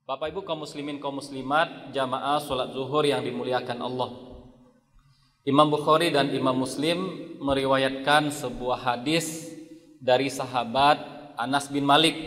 Bapak Ibu kaum muslimin kaum muslimat, jamaah sholat zuhur yang dimuliakan Allah. Imam Bukhari dan Imam Muslim meriwayatkan sebuah hadis dari sahabat Anas bin Malik.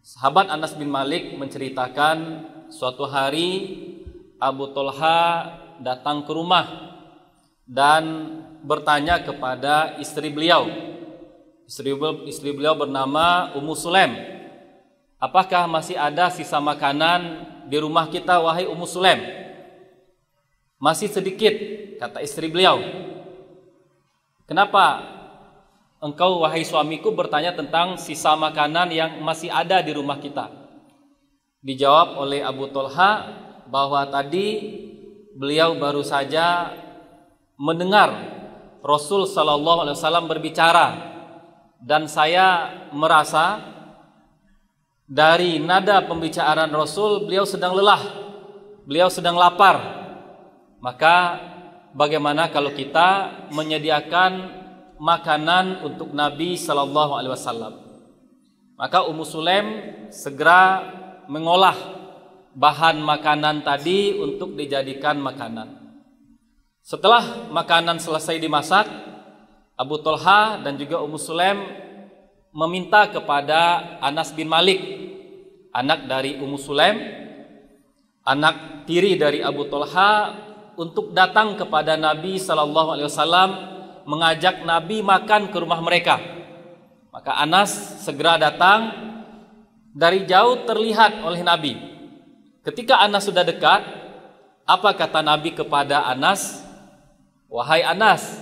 Sahabat Anas bin Malik menceritakan suatu hari Abu Thalha datang ke rumah dan bertanya kepada istri beliau. Istri beliau bernama Ummu Sulaim. Apakah masih ada sisa makanan di rumah kita, wahai Ummu Sulaim? Masih sedikit, kata istri beliau. Kenapa engkau, wahai suamiku, bertanya tentang sisa makanan yang masih ada di rumah kita? Dijawab oleh Abu Thalha bahwa tadi beliau baru saja mendengar Rasul sallallahu alaihi wasallam berbicara, dan saya merasa dari nada pembicaraan Rasul beliau sedang lelah, beliau sedang lapar. Maka bagaimana kalau kita menyediakan makanan untuk Nabi sallallahu alaihi wasallam? Maka Ummu Sulaim segera mengolah bahan makanan tadi untuk dijadikan makanan. Setelah makanan selesai dimasak, Abu Thalha dan juga Ummu Sulaim meminta kepada Anas bin Malik, anak dari Ummu Sulaim, anak tiri dari Abu Thalha, untuk datang kepada Nabi sallallahu alaihi wasallam, mengajak Nabi makan ke rumah mereka. Maka Anas segera datang. Dari jauh terlihat oleh Nabi. Ketika Anas sudah dekat, apa kata Nabi kepada Anas? Wahai Anas,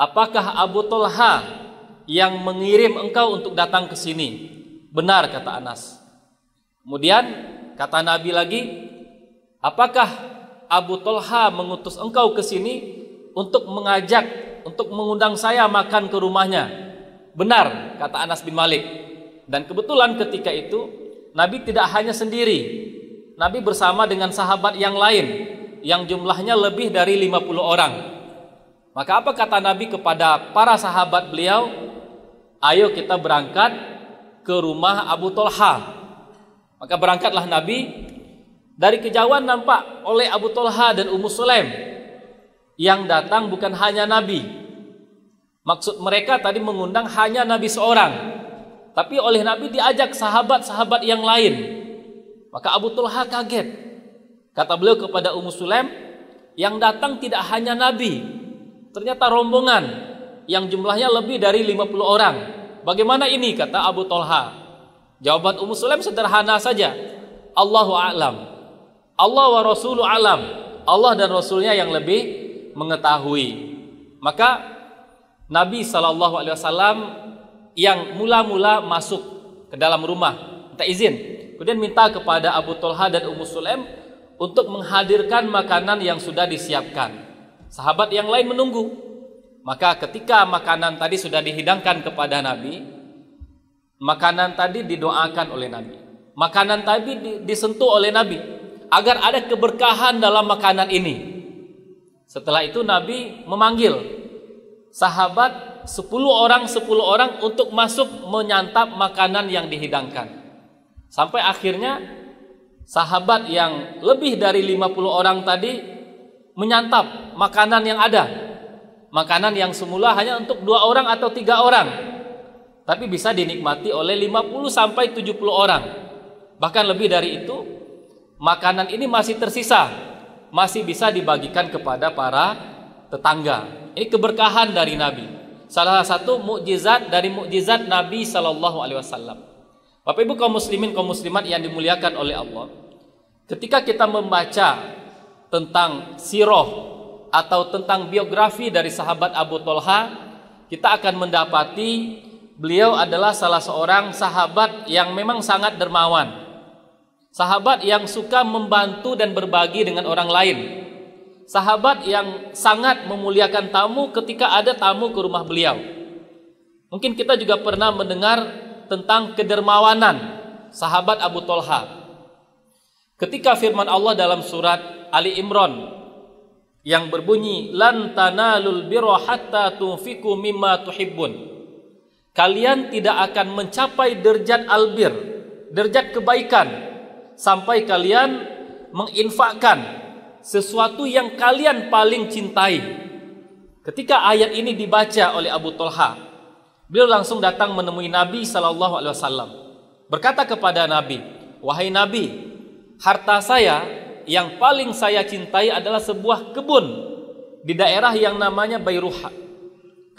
apakah Abu Thalha yang mengirim engkau untuk datang ke sini? Benar, kata Anas. Kemudian kata Nabi lagi, apakah Abu Thalha mengutus engkau ke sini untuk mengundang saya makan ke rumahnya? Benar, kata Anas bin Malik. Dan kebetulan ketika itu Nabi tidak hanya sendiri. Nabi bersama dengan sahabat yang lain yang jumlahnya lebih dari 50 orang. Maka apa kata Nabi kepada para sahabat beliau? Ayo kita berangkat ke rumah Abu Thalha. Maka berangkatlah Nabi. Dari kejauhan nampak oleh Abu Thalha dan Ummu Sulaim. Yang datang bukan hanya Nabi. Maksud mereka tadi mengundang hanya Nabi seorang, tapi oleh Nabi diajak sahabat-sahabat yang lain. Maka Abu Thalha kaget. Kata beliau kepada Ummu Sulaim, yang datang tidak hanya Nabi, ternyata rombongan yang jumlahnya lebih dari 50 orang. Bagaimana ini, kata Abu Thalha? Jawaban Ummu Sulaim sederhana saja. Allahu a'lam. Allah wa rasulu a'lam. Allah dan Rasulnya yang lebih mengetahui. Maka Nabi SAW yang mula-mula masuk ke dalam rumah, minta izin, kemudian minta kepada Abu Thalha dan Ummu Sulaim untuk menghadirkan makanan yang sudah disiapkan. Sahabat yang lain menunggu. Maka ketika makanan tadi sudah dihidangkan kepada Nabi, makanan tadi didoakan oleh Nabi, makanan tadi disentuh oleh Nabi agar ada keberkahan dalam makanan ini. Setelah itu Nabi memanggil sahabat 10 orang untuk masuk menyantap makanan yang dihidangkan. Sampai akhirnya sahabat yang lebih dari 50 orang tadi menyantap makanan yang ada. Makanan yang semula hanya untuk 2 orang atau 3 orang, tapi bisa dinikmati oleh 50 sampai 70 orang. Bahkan lebih dari itu, makanan ini masih tersisa, masih bisa dibagikan kepada para tetangga. Ini keberkahan dari Nabi. Salah satu mukjizat dari mukjizat Nabi sallallahu alaihi wasallam. Bapak Ibu kaum muslimin kaum muslimat yang dimuliakan oleh Allah, ketika kita membaca tentang sirah atau tentang biografi dari sahabat Abu Thalha, kita akan mendapati beliau adalah salah seorang sahabat yang memang sangat dermawan. Sahabat yang suka membantu dan berbagi dengan orang lain. Sahabat yang sangat memuliakan tamu ketika ada tamu ke rumah beliau. Mungkin kita juga pernah mendengar tentang kedermawanan sahabat Abu Thalha. Ketika firman Allah dalam surat Ali Imran yang berbunyi, lan tanalul birra hatta tunfiqu mimma tuhibbun. Kalian tidak akan mencapai derajat albir, derajat kebaikan, sampai kalian menginfakkan sesuatu yang kalian paling cintai. Ketika ayat ini dibaca oleh Abu Thalha, beliau langsung datang menemui Nabi SAW. Berkata kepada Nabi, "Wahai Nabi, harta saya yang paling saya cintai adalah sebuah kebun di daerah yang namanya Bayruha.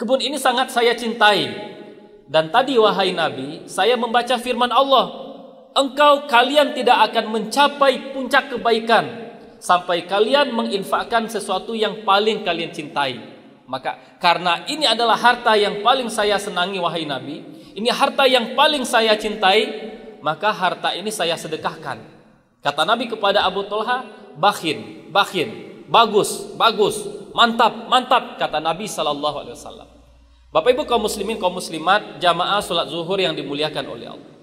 Kebun ini sangat saya cintai. Dan tadi wahai Nabi, saya membaca firman Allah, kalian tidak akan mencapai puncak kebaikan sampai kalian menginfakkan sesuatu yang paling kalian cintai. Maka karena ini adalah harta yang paling saya senangi wahai Nabi, ini harta yang paling saya cintai, maka harta ini saya sedekahkan." Kata Nabi kepada Abu Thalha, "Bakhin, bagus, mantap," kata Nabi SAW. Bapak Ibu kaum muslimin, kaum muslimat, jamaah salat zuhur yang dimuliakan oleh Allah.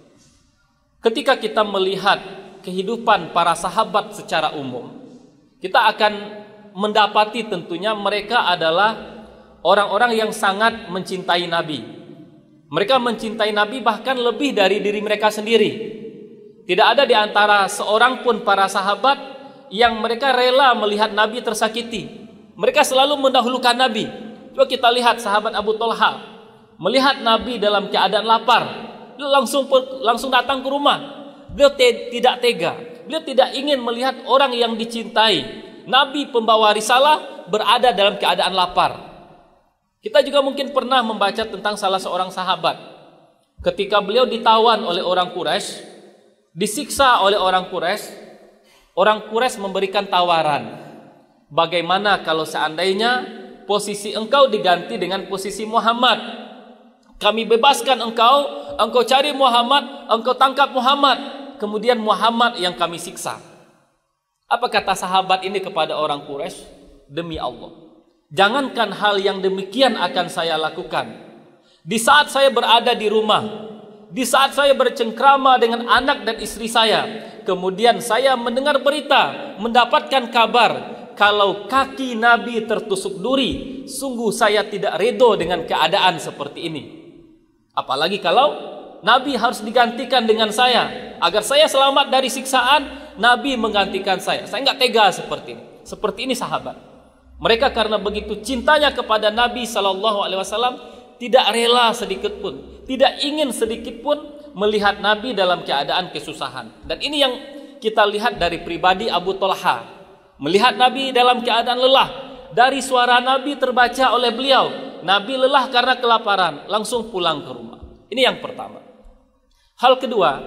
Ketika kita melihat kehidupan para sahabat secara umum, kita akan mendapati tentunya mereka adalah orang-orang yang sangat mencintai Nabi. Mereka mencintai Nabi bahkan lebih dari diri mereka sendiri. Tidak ada di antara seorang pun para sahabat yang mereka rela melihat Nabi tersakiti. Mereka selalu mendahulukan Nabi. Coba kita lihat sahabat Abu Thalha, melihat Nabi dalam keadaan lapar, beliau langsung datang ke rumah. Beliau tidak tega, beliau tidak ingin melihat orang yang dicintai, Nabi pembawa risalah, berada dalam keadaan lapar. Kita juga mungkin pernah membaca tentang salah seorang sahabat. Ketika beliau ditawan oleh orang Quraisy, disiksa oleh orang Quraisy memberikan tawaran. Bagaimana kalau seandainya posisi engkau diganti dengan posisi Muhammad? Kami bebaskan engkau cari Muhammad, engkau tangkap Muhammad, kemudian Muhammad yang kami siksa. Apa kata sahabat ini kepada orang Quraisy? "Demi Allah, jangankan hal yang demikian akan saya lakukan. Di saat saya berada di rumah, di saat saya bercengkrama dengan anak dan istri saya, kemudian saya mendengar berita, mendapatkan kabar kalau kaki Nabi tertusuk duri, sungguh saya tidak redo dengan keadaan seperti ini. Apalagi kalau Nabi harus digantikan dengan saya, agar saya selamat dari siksaan, Nabi menggantikan saya. Saya nggak tega seperti ini." Seperti ini sahabat. Mereka karena begitu cintanya kepada Nabi SAW, tidak rela sedikit pun, tidak ingin sedikit pun melihat Nabi dalam keadaan kesusahan. Dan ini yang kita lihat dari pribadi Abu Thalha. Melihat Nabi dalam keadaan lelah, dari suara Nabi terbaca oleh beliau, Nabi lelah karena kelaparan, langsung pulang ke rumah. Ini yang pertama. Hal kedua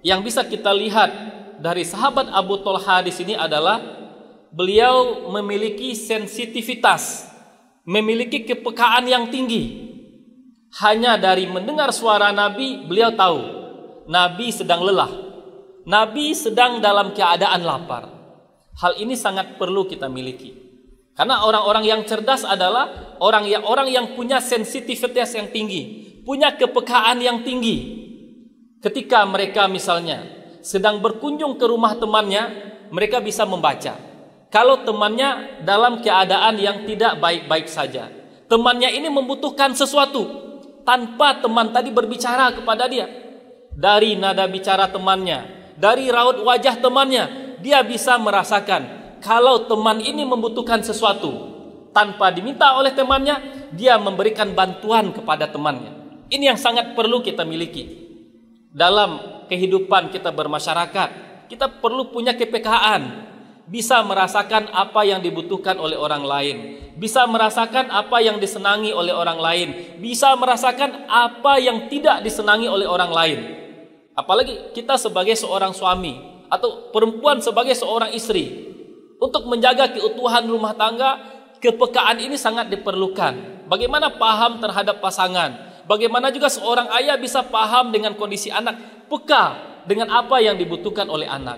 yang bisa kita lihat dari sahabat Abu Thalha di sini adalah beliau memiliki sensitivitas, memiliki kepekaan yang tinggi. Hanya dari mendengar suara Nabi, beliau tahu Nabi sedang lelah, Nabi sedang dalam keadaan lapar. Hal ini sangat perlu kita miliki. Karena orang-orang yang cerdas adalah orang yang punya sensitivitas yang tinggi, punya kepekaan yang tinggi. Ketika mereka misalnya sedang berkunjung ke rumah temannya, mereka bisa membaca. Kalau temannya dalam keadaan yang tidak baik-baik saja, temannya ini membutuhkan sesuatu, tanpa teman tadi berbicara kepada dia, dari nada bicara temannya, dari raut wajah temannya, dia bisa merasakan kalau teman ini membutuhkan sesuatu. Tanpa diminta oleh temannya, dia memberikan bantuan kepada temannya. Ini yang sangat perlu kita miliki dalam kehidupan kita bermasyarakat. Kita perlu punya kepekaan, bisa merasakan apa yang dibutuhkan oleh orang lain, bisa merasakan apa yang disenangi oleh orang lain, bisa merasakan apa yang tidak disenangi oleh orang lain. Apalagi kita sebagai seorang suami atau perempuan sebagai seorang istri, untuk menjaga keutuhan rumah tangga, kepekaan ini sangat diperlukan. Bagaimana paham terhadap pasangan, bagaimana juga seorang ayah bisa paham dengan kondisi anak, peka dengan apa yang dibutuhkan oleh anak.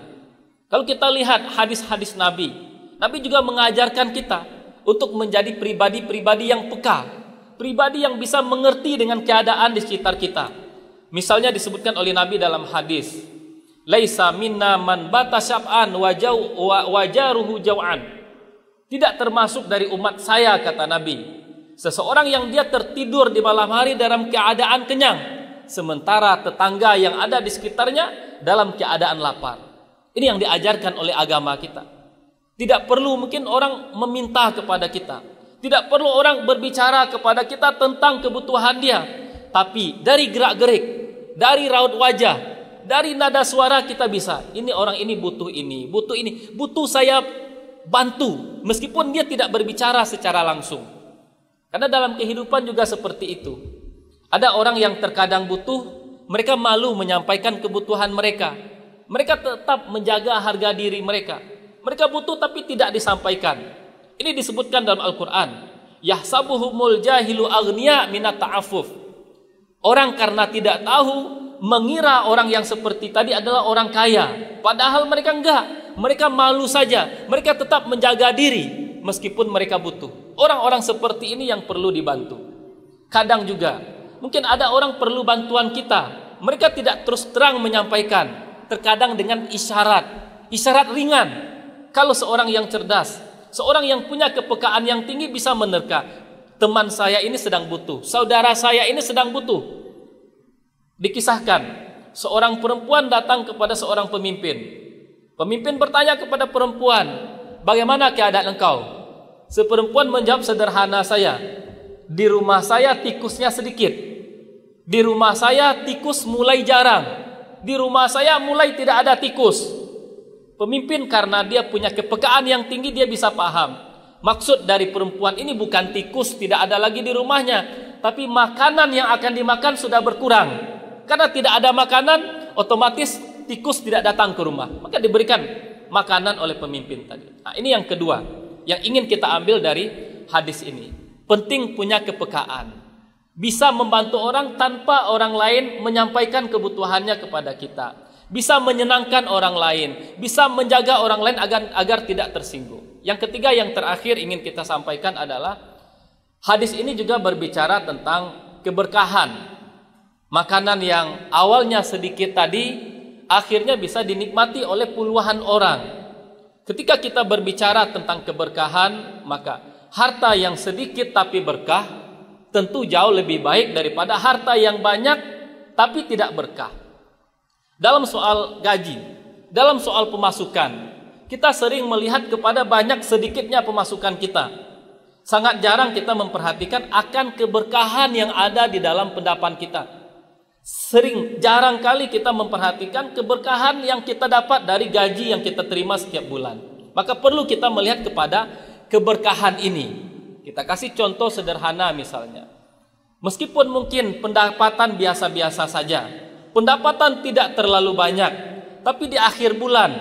Kalau kita lihat hadis-hadis Nabi, Nabi juga mengajarkan kita untuk menjadi pribadi-pribadi yang peka, pribadi yang bisa mengerti dengan keadaan di sekitar kita. Misalnya disebutkan oleh Nabi dalam hadis, "Laisa minna man bata syab'an wajaruhu jaw'an." Tidak termasuk dari umat saya, kata Nabi, seseorang yang dia tertidur di malam hari dalam keadaan kenyang, sementara tetangga yang ada di sekitarnya dalam keadaan lapar. Ini yang diajarkan oleh agama kita. Tidak perlu mungkin orang meminta kepada kita. Tidak perlu orang berbicara kepada kita tentang kebutuhan dia. Tapi dari gerak-gerik, dari raut wajah, dari nada suara kita bisa. Ini orang ini butuh ini, butuh ini. Butuh saya bantu. Meskipun dia tidak berbicara secara langsung. Karena dalam kehidupan juga seperti itu. Ada orang yang terkadang butuh, mereka malu menyampaikan kebutuhan mereka. Mereka tetap menjaga harga diri mereka. Mereka butuh tapi tidak disampaikan. Ini disebutkan dalam Al-Quran. Yahsabuhumul jahilu aghniya minat ta'afuf. Orang karena tidak tahu, mengira orang yang seperti tadi adalah orang kaya. Padahal mereka enggak. Mereka malu saja. Mereka tetap menjaga diri meskipun mereka butuh. Orang-orang seperti ini yang perlu dibantu. Kadang juga mungkin ada orang perlu bantuan kita. Mereka tidak terus terang menyampaikan. Terkadang dengan isyarat. Isyarat ringan. Kalau seorang yang cerdas, seorang yang punya kepekaan yang tinggi bisa menerka. Teman saya ini sedang butuh. Saudara saya ini sedang butuh. Dikisahkan, seorang perempuan datang kepada seorang pemimpin. Pemimpin bertanya kepada perempuan, bagaimana keadaan engkau? Si perempuan menjawab sederhana saya. Di rumah saya tikusnya sedikit. Di rumah saya tikus mulai jarang. Di rumah saya mulai tidak ada tikus. Pemimpin karena dia punya kepekaan yang tinggi, dia bisa paham. Maksud dari perempuan ini bukan tikus tidak ada lagi di rumahnya, tapi makanan yang akan dimakan sudah berkurang. Karena tidak ada makanan, otomatis tikus tidak datang ke rumah. Maka diberikan makanan oleh pemimpin tadi. Nah, ini yang kedua yang ingin kita ambil dari hadis ini. Penting punya kepekaan. Bisa membantu orang tanpa orang lain menyampaikan kebutuhannya kepada kita. Bisa menyenangkan orang lain, bisa menjaga orang lain agar tidak tersinggung. Yang ketiga, yang terakhir ingin kita sampaikan adalah hadis ini juga berbicara tentang keberkahan. Makanan yang awalnya sedikit tadi akhirnya bisa dinikmati oleh puluhan orang. Ketika kita berbicara tentang keberkahan, maka harta yang sedikit tapi berkah tentu jauh lebih baik daripada harta yang banyak tapi tidak berkah. Dalam soal gaji, dalam soal pemasukan, kita sering melihat kepada banyak sedikitnya pemasukan kita. Sangat jarang kita memperhatikan akan keberkahan yang ada di dalam pendapat kita. Jarang kali kita memperhatikan keberkahan yang kita dapat dari gaji yang kita terima setiap bulan. Maka perlu kita melihat kepada keberkahan ini. Kita kasih contoh sederhana misalnya. Meskipun mungkin pendapatan biasa-biasa saja, pendapatan tidak terlalu banyak, tapi di akhir bulan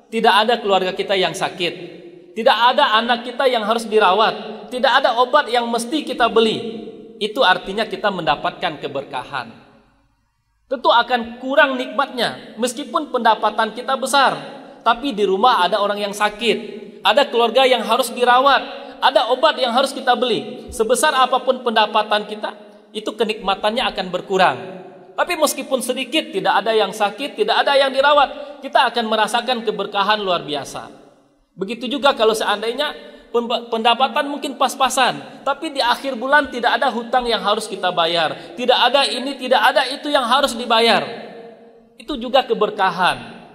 tidak ada keluarga kita yang sakit, tidak ada anak kita yang harus dirawat, tidak ada obat yang mesti kita beli. Itu artinya kita mendapatkan keberkahan. Tentu akan kurang nikmatnya meskipun pendapatan kita besar, tapi di rumah ada orang yang sakit, ada keluarga yang harus dirawat, ada obat yang harus kita beli. Sebesar apapun pendapatan kita, itu kenikmatannya akan berkurang. Tapi meskipun sedikit, tidak ada yang sakit, tidak ada yang dirawat, kita akan merasakan keberkahan luar biasa. Begitu juga kalau seandainya pendapatan mungkin pas-pasan, tapi di akhir bulan tidak ada hutang yang harus kita bayar, tidak ada ini, tidak ada itu yang harus dibayar. Itu juga keberkahan.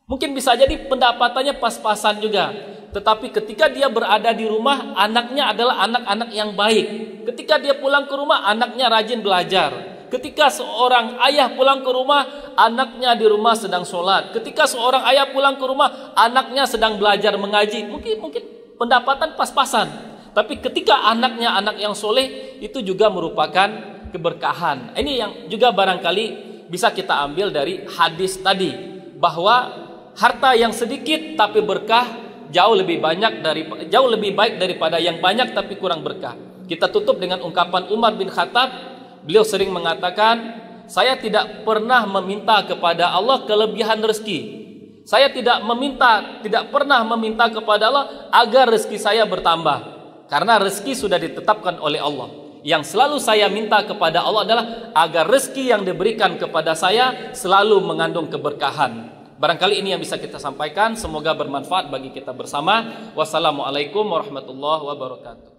Mungkin bisa jadi pendapatannya pas-pasan juga, tetapi ketika dia berada di rumah, anaknya adalah anak-anak yang baik. Ketika dia pulang ke rumah, anaknya rajin belajar. Ketika seorang ayah pulang ke rumah, anaknya di rumah sedang sholat. Ketika seorang ayah pulang ke rumah, anaknya sedang belajar mengaji. Mungkin pendapatan pas-pasan. Tapi ketika anaknya anak yang soleh, itu juga merupakan keberkahan. Ini yang juga barangkali bisa kita ambil dari hadis tadi, bahwa harta yang sedikit tapi berkah jauh lebih baik daripada yang banyak tapi kurang berkah. Kita tutup dengan ungkapan Umar bin Khattab. Beliau sering mengatakan, saya tidak pernah meminta kepada Allah kelebihan rezeki. Saya tidak pernah meminta kepada Allah agar rezeki saya bertambah. Karena rezeki sudah ditetapkan oleh Allah. Yang selalu saya minta kepada Allah adalah agar rezeki yang diberikan kepada saya selalu mengandung keberkahan. Barangkali ini yang bisa kita sampaikan. Semoga bermanfaat bagi kita bersama. Wassalamualaikum warahmatullahi wabarakatuh.